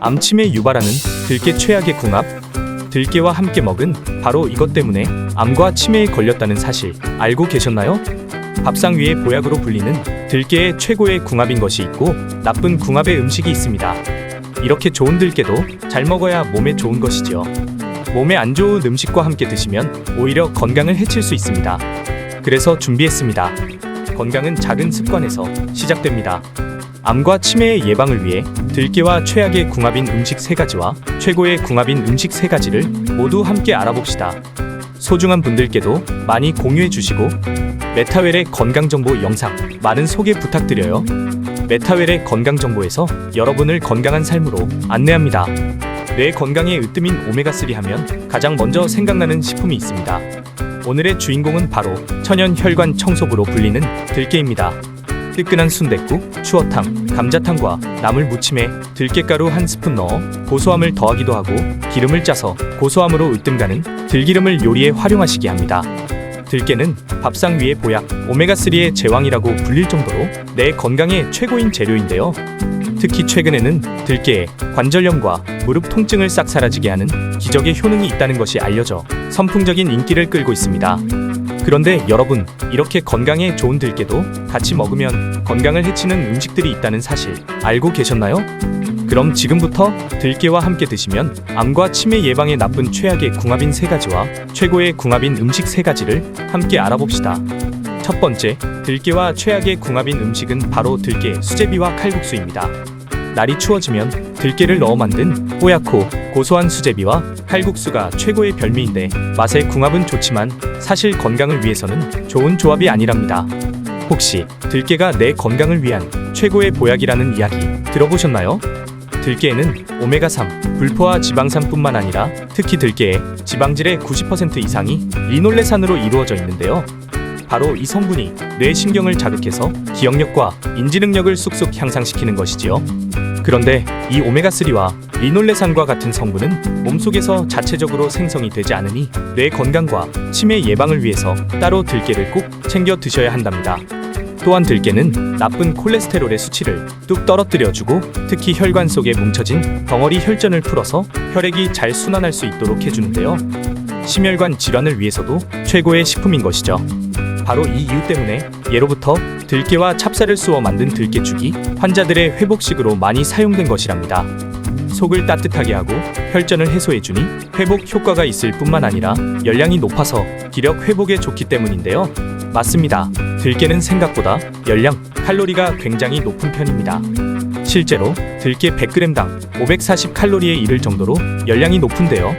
암침해 유발하는 들깨 최악의 궁합. 들깨와 함께 먹은 바로 이것 때문에 암과 치매에 걸렸다는 사실 알고 계셨나요? 밥상 위의 보약으로 불리는 들깨의 최고의 궁합인 것이 있고 나쁜 궁합의 음식이 있습니다. 이렇게 좋은 들깨도 잘 먹어야 몸에 좋은 것이지요. 몸에 안 좋은 음식과 함께 드시면 오히려 건강을 해칠 수 있습니다. 그래서 준비했습니다. 건강은 작은 습관에서 시작됩니다. 암과 치매의 예방을 위해 들깨와 최악의 궁합인 음식 3가지와 최고의 궁합인 음식 3가지를 모두 함께 알아봅시다. 소중한 분들께도 많이 공유해 주시고 메타웰의 건강정보 영상 많은 소개 부탁드려요. 메타웰의 건강정보에서 여러분을 건강한 삶으로 안내합니다. 뇌 건강에 으뜸인 오메가3 하면 가장 먼저 생각나는 식품이 있습니다. 오늘의 주인공은 바로 천연 혈관 청소부로 불리는 들깨입니다. 뜨끈한 순댓국, 추어탕, 감자탕과 나물 무침에 들깨가루 1스푼 넣어 고소함을 더하기도 하고 기름을 짜서 고소함으로 으뜸가는 들기름을 요리에 활용하시게 합니다. 들깨는 밥상 위의 보약, 오메가3의 제왕이라고 불릴 정도로 내 건강에 최고인 재료인데요. 특히 최근에는 들깨에 관절염과 무릎 통증을 싹 사라지게 하는 기적의 효능이 있다는 것이 알려져 선풍적인 인기를 끌고 있습니다. 그런데 여러분, 이렇게 건강에 좋은 들깨도 같이 먹으면 건강을 해치는 음식들이 있다는 사실 알고 계셨나요? 그럼 지금부터 들깨와 함께 드시면 암과 치매 예방에 나쁜 최악의 궁합인 3가지와 최고의 궁합인 음식 3가지를 함께 알아봅시다. 첫 번째, 들깨와 최악의 궁합인 음식은 바로 들깨 수제비와 칼국수입니다. 날이 추워지면 들깨를 넣어 만든 뽀얗고 고소한 수제비와 칼국수가 최고의 별미인데 맛의 궁합은 좋지만 사실 건강을 위해서는 좋은 조합이 아니랍니다. 혹시 들깨가 내 건강을 위한 최고의 보약이라는 이야기 들어보셨나요? 들깨에는 오메가3, 불포화 지방산뿐만 아니라 특히 들깨의 지방질의 90% 이상이 리놀레산으로 이루어져 있는데요. 바로 이 성분이 뇌 신경을 자극해서 기억력과 인지 능력을 쑥쑥 향상시키는 것이지요. 그런데 이 오메가3와 리놀레산과 같은 성분은 몸속에서 자체적으로 생성이 되지 않으니 뇌 건강과 치매 예방을 위해서 따로 들깨를 꼭 챙겨 드셔야 한답니다. 또한 들깨는 나쁜 콜레스테롤의 수치를 뚝 떨어뜨려주고 특히 혈관 속에 뭉쳐진 덩어리 혈전을 풀어서 혈액이 잘 순환할 수 있도록 해주는데요. 심혈관 질환을 위해서도 최고의 식품인 것이죠. 바로 이 이유 때문에 예로부터 들깨와 찹쌀을 쑤어 만든 들깨죽이 환자들의 회복식으로 많이 사용된 것이랍니다. 속을 따뜻하게 하고 혈전을 해소해주니 회복 효과가 있을 뿐만 아니라 열량이 높아서 기력 회복에 좋기 때문인데요. 맞습니다. 들깨는 생각보다 열량, 칼로리가 굉장히 높은 편입니다. 실제로 들깨 100g당 540칼로리에 이를 정도로 열량이 높은데요.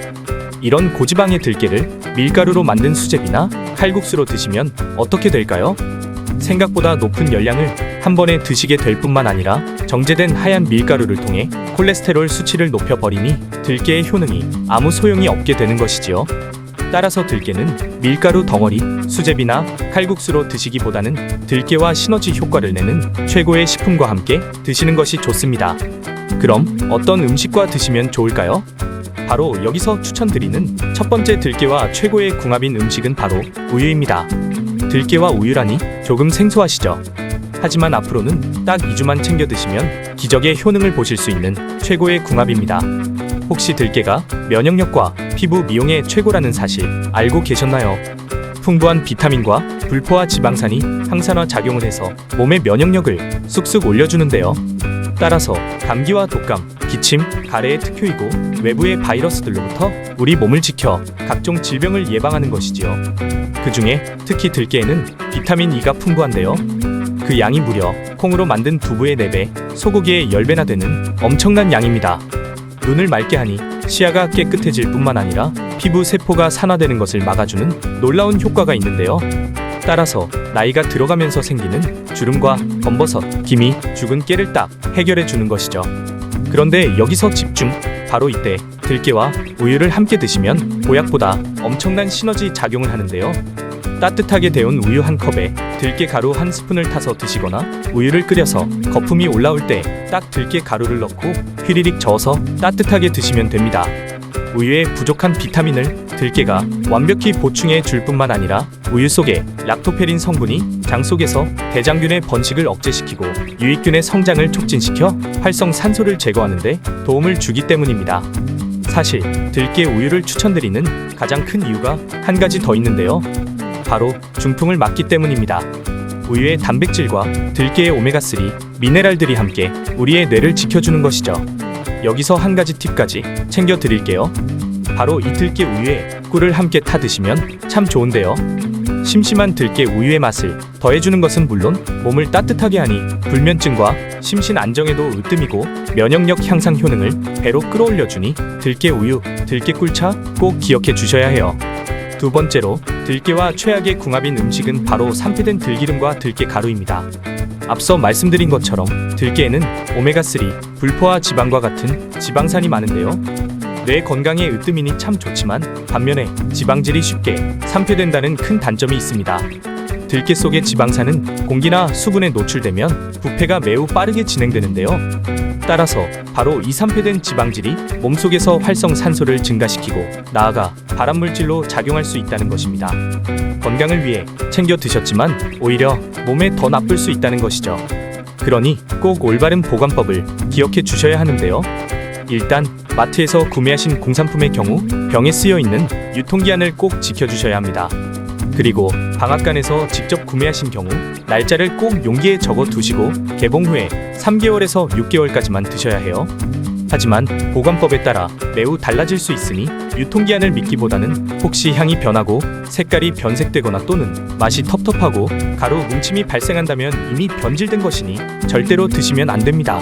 이런 고지방의 들깨를 밀가루로 만든 수제비나 칼국수로 드시면 어떻게 될까요? 생각보다 높은 열량을 한 번에 드시게 될 뿐만 아니라 정제된 하얀 밀가루를 통해 콜레스테롤 수치를 높여버리니 들깨의 효능이 아무 소용이 없게 되는 것이지요. 따라서 들깨는 밀가루 덩어리, 수제비나 칼국수로 드시기보다는 들깨와 시너지 효과를 내는 최고의 식품과 함께 드시는 것이 좋습니다. 그럼 어떤 음식과 드시면 좋을까요? 바로 여기서 추천드리는 첫 번째 들깨와 최고의 궁합인 음식은 바로 우유입니다. 들깨와 우유라니 조금 생소하시죠? 하지만 앞으로는 딱 2주만 챙겨 드시면 기적의 효능을 보실 수 있는 최고의 궁합입니다. 혹시 들깨가 면역력과 피부 미용에 최고라는 사실 알고 계셨나요? 풍부한 비타민과 불포화 지방산이 항산화 작용을 해서 몸의 면역력을 쑥쑥 올려주는데요. 따라서 감기와 독감, 기침, 가래의 특효이고 외부의 바이러스들로부터 우리 몸을 지켜 각종 질병을 예방하는 것이지요. 그 중에 특히 들깨에는 비타민 E가 풍부한데요. 그 양이 무려 콩으로 만든 두부의 4배, 소고기의 10배나 되는 엄청난 양입니다. 눈을 맑게 하니 시야가 깨끗해질 뿐만 아니라 피부 세포가 산화되는 것을 막아주는 놀라운 효과가 있는데요. 따라서 나이가 들어가면서 생기는 주름과 검버섯, 기미, 죽은 깨를 딱 해결해 주는 것이죠. 그런데 여기서 집중! 바로 이때 들깨와 우유를 함께 드시면 보약보다 엄청난 시너지 작용을 하는데요. 따뜻하게 데운 우유 1컵에 들깨 가루 1스푼을 타서 드시거나 우유를 끓여서 거품이 올라올 때 딱 들깨 가루를 넣고 휘리릭 저어서 따뜻하게 드시면 됩니다. 우유에 부족한 비타민을 들깨가 완벽히 보충해 줄 뿐만 아니라 우유 속에 락토페린 성분이 장 속에서 대장균의 번식을 억제시키고 유익균의 성장을 촉진시켜 활성산소를 제거하는 데 도움을 주기 때문입니다. 사실 들깨 우유를 추천드리는 가장 큰 이유가 한 가지 더 있는데요. 바로 중풍을 막기 때문입니다. 우유의 단백질과 들깨의 오메가3, 미네랄들이 함께 우리의 뇌를 지켜주는 것이죠. 여기서 한 가지 팁까지 챙겨 드릴게요. 바로 이 들깨 우유에 꿀을 함께 타 드시면 참 좋은데요. 심심한 들깨 우유의 맛을 더해주는 것은 물론 몸을 따뜻하게 하니 불면증과 심신 안정에도 으뜸이고 면역력 향상 효능을 배로 끌어올려주니 들깨 우유, 들깨 꿀차 꼭 기억해 주셔야 해요. 두 번째로 들깨와 최악의 궁합인 음식은 바로 산패된 들기름과 들깨 가루입니다. 앞서 말씀드린 것처럼 들깨에는 오메가3, 불포화 지방과 같은 지방산이 많은데요. 뇌 건강에 으뜸이니 참 좋지만 반면에 지방질이 쉽게 산패된다는 큰 단점이 있습니다. 들깨 속의 지방산은 공기나 수분에 노출되면 부패가 매우 빠르게 진행되는데요. 따라서 바로 이 산패된 지방질이 몸속에서 활성산소를 증가시키고 나아가 발암물질로 작용할 수 있다는 것입니다. 건강을 위해 챙겨 드셨지만 오히려 몸에 더 나쁠 수 있다는 것이죠. 그러니 꼭 올바른 보관법을 기억해 주셔야 하는데요. 일단 마트에서 구매하신 공산품의 경우 병에 쓰여 있는 유통기한을 꼭 지켜주셔야 합니다. 그리고 방앗간에서 직접 구매하신 경우 날짜를 꼭 용기에 적어 두시고 개봉 후에 3개월에서 6개월까지만 드셔야 해요. 하지만 보관법에 따라 매우 달라질 수 있으니 유통기한을 믿기보다는 혹시 향이 변하고 색깔이 변색되거나 또는 맛이 텁텁하고 가루 뭉침이 발생한다면 이미 변질된 것이니 절대로 드시면 안 됩니다.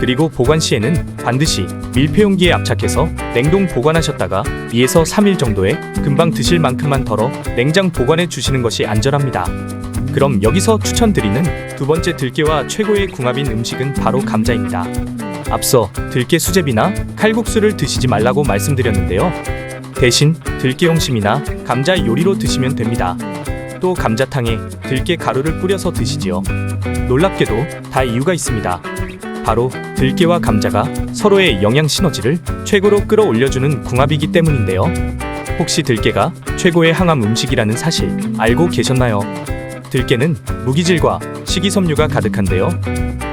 그리고 보관 시에는 반드시 밀폐용기에 압착해서 냉동 보관하셨다가 2에서 3일 정도에 금방 드실 만큼만 덜어 냉장 보관해 주시는 것이 안전합니다. 그럼 여기서 추천드리는 두 번째 들깨와 최고의 궁합인 음식은 바로 감자입니다. 앞서 들깨 수제비나 칼국수를 드시지 말라고 말씀드렸는데요. 대신 들깨 용심이나 감자 요리로 드시면 됩니다. 또 감자탕에 들깨 가루를 뿌려서 드시지요. 놀랍게도 다 이유가 있습니다. 바로 들깨와 감자가 서로의 영양 시너지를 최고로 끌어올려주는 궁합이기 때문인데요. 혹시 들깨가 최고의 항암 음식이라는 사실 알고 계셨나요? 들깨는 무기질과 식이섬유가 가득한데요.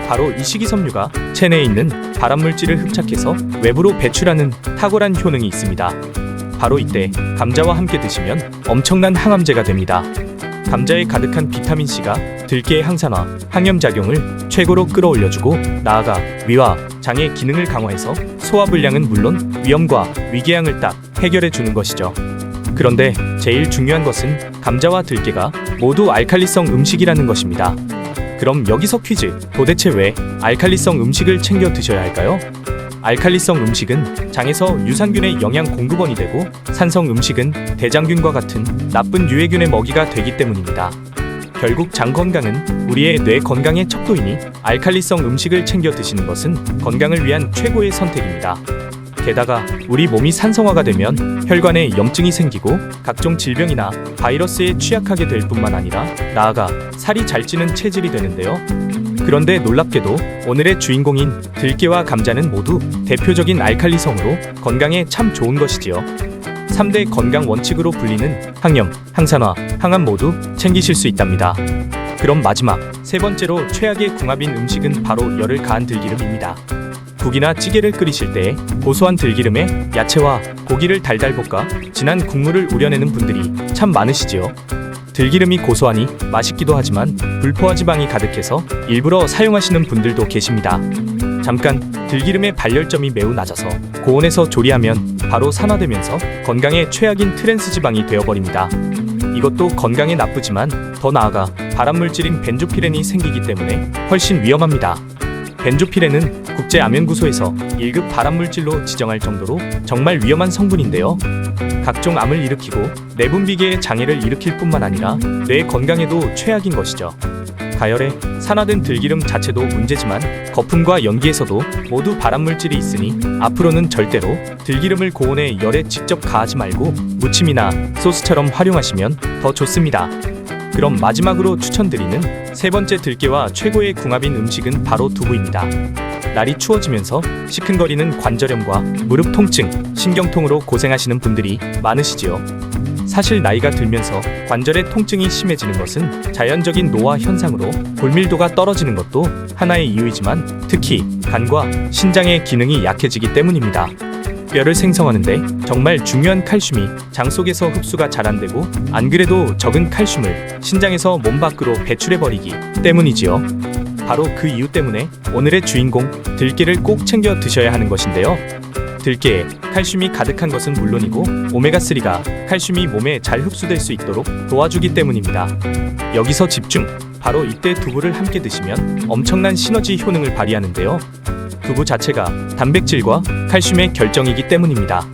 바로 이 식이섬유가 체내에 있는 발암물질을 흡착해서 외부로 배출하는 탁월한 효능이 있습니다. 바로 이때 감자와 함께 드시면 엄청난 항암제가 됩니다. 감자에 가득한 비타민C가 들깨의 항산화, 항염작용을 최고로 끌어올려주고 나아가 위와 장의 기능을 강화해서 소화불량은 물론 위염과 위궤양을 딱 해결해주는 것이죠. 그런데 제일 중요한 것은 감자와 들깨가 모두 알칼리성 음식이라는 것입니다. 그럼 여기서 퀴즈, 도대체 왜 알칼리성 음식을 챙겨 드셔야 할까요? 알칼리성 음식은 장에서 유산균의 영양 공급원이 되고 산성 음식은 대장균과 같은 나쁜 유해균의 먹이가 되기 때문입니다. 결국 장 건강은 우리의 뇌 건강의 척도이니 알칼리성 음식을 챙겨 드시는 것은 건강을 위한 최고의 선택입니다. 게다가 우리 몸이 산성화가 되면 혈관에 염증이 생기고 각종 질병이나 바이러스에 취약하게 될 뿐만 아니라 나아가 살이 잘 찌는 체질이 되는데요. 그런데 놀랍게도 오늘의 주인공인 들깨와 감자는 모두 대표적인 알칼리성으로 건강에 참 좋은 것이지요. 3대 건강 원칙으로 불리는 항염, 항산화, 항암 모두 챙기실 수 있답니다. 그럼 마지막 세 번째로 최악의 궁합인 음식은 바로 열을 가한 들기름입니다. 국이나 찌개를 끓이실 때 고소한 들기름에 야채와 고기를 달달 볶아 진한 국물을 우려내는 분들이 참 많으시지요. 들기름이 고소하니 맛있기도 하지만 불포화 지방이 가득해서 일부러 사용하시는 분들도 계십니다. 잠깐 들기름의 발열점이 매우 낮아서 고온에서 조리하면 바로 산화되면서 건강에 최악인 트랜스 지방이 되어버립니다. 이것도 건강에 나쁘지만 더 나아가 발암물질인 벤조피렌이 생기기 때문에 훨씬 위험합니다. 벤조피렌은 국제암연구소에서 1급 발암물질로 지정할 정도로 정말 위험한 성분인데요. 각종 암을 일으키고 내분비계의 장애를 일으킬 뿐만 아니라 뇌 건강에도 최악인 것이죠. 가열에 산화된 들기름 자체도 문제지만 거품과 연기에서도 모두 발암물질이 있으니 앞으로는 절대로 들기름을 고온에 열에 직접 가하지 말고 무침이나 소스처럼 활용하시면 더 좋습니다. 그럼 마지막으로 추천드리는 세 번째 들깨와 최고의 궁합인 음식은 바로 두부입니다. 날이 추워지면서 시큰거리는 관절염과 무릎 통증, 신경통으로 고생하시는 분들이 많으시지요. 사실 나이가 들면서 관절의 통증이 심해지는 것은 자연적인 노화 현상으로 골밀도가 떨어지는 것도 하나의 이유이지만 특히 간과 신장의 기능이 약해지기 때문입니다. 뼈를 생성하는데 정말 중요한 칼슘이 장 속에서 흡수가 잘 안 되고 안 그래도 적은 칼슘을 신장에서 몸 밖으로 배출해버리기 때문이지요. 바로 그 이유 때문에 오늘의 주인공 들깨를 꼭 챙겨 드셔야 하는 것인데요. 들깨에 칼슘이 가득한 것은 물론이고 오메가3가 칼슘이 몸에 잘 흡수될 수 있도록 도와주기 때문입니다. 여기서 집중! 바로 이때 두부를 함께 드시면 엄청난 시너지 효능을 발휘하는데요. 두부 자체가 단백질과 칼슘의 결정이기 때문입니다.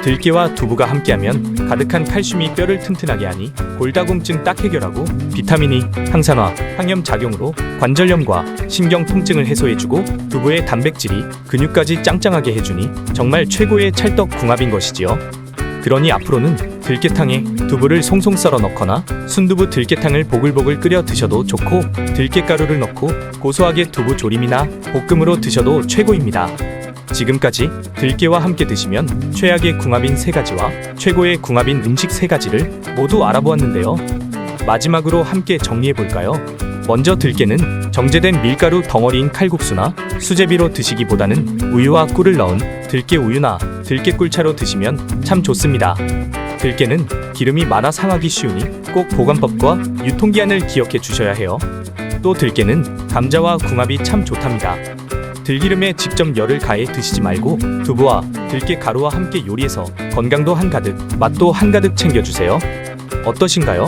들깨와 두부가 함께하면 가득한 칼슘이 뼈를 튼튼하게 하니 골다공증 딱 해결하고 비타민이 항산화, 항염 작용으로 관절염과 신경 통증을 해소해주고 두부의 단백질이 근육까지 짱짱하게 해주니 정말 최고의 찰떡궁합인 것이지요. 그러니 앞으로는 들깨탕에 두부를 송송 썰어 넣거나 순두부 들깨탕을 보글보글 끓여 드셔도 좋고 들깨가루를 넣고 고소하게 두부 조림이나 볶음으로 드셔도 최고입니다. 지금까지 들깨와 함께 드시면 최악의 궁합인 3가지와 최고의 궁합인 음식 3가지를 모두 알아보았는데요. 마지막으로 함께 정리해볼까요? 먼저 들깨는 정제된 밀가루 덩어리인 칼국수나 수제비로 드시기보다는 우유와 꿀을 넣은 들깨 우유나 들깨꿀차로 드시면 참 좋습니다. 들깨는 기름이 많아 상하기 쉬우니 꼭 보관법과 유통기한을 기억해 주셔야 해요. 또 들깨는 감자와 궁합이 참 좋답니다. 들기름에 직접 열을 가해 드시지 말고 두부와 들깨 가루와 함께 요리해서 건강도 한가득, 맛도 한가득 챙겨주세요. 어떠신가요?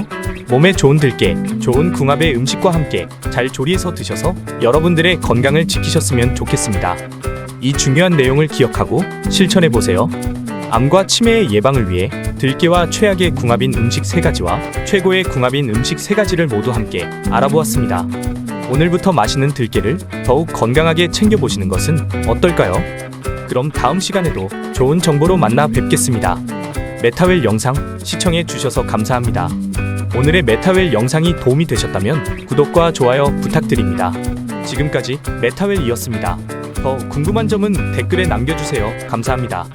몸에 좋은 들깨, 좋은 궁합의 음식과 함께 잘 조리해서 드셔서 여러분들의 건강을 지키셨으면 좋겠습니다. 이 중요한 내용을 기억하고 실천해보세요. 암과 치매의 예방을 위해 들깨와 최악의 궁합인 음식 3가지와 최고의 궁합인 음식 3가지를 모두 함께 알아보았습니다. 오늘부터 맛있는 들깨를 더욱 건강하게 챙겨보시는 것은 어떨까요? 그럼 다음 시간에도 좋은 정보로 만나 뵙겠습니다. 메타웰 영상 시청해 주셔서 감사합니다. 오늘의 메타웰 영상이 도움이 되셨다면 구독과 좋아요 부탁드립니다. 지금까지 메타웰이었습니다. 더 궁금한 점은 댓글에 남겨주세요. 감사합니다.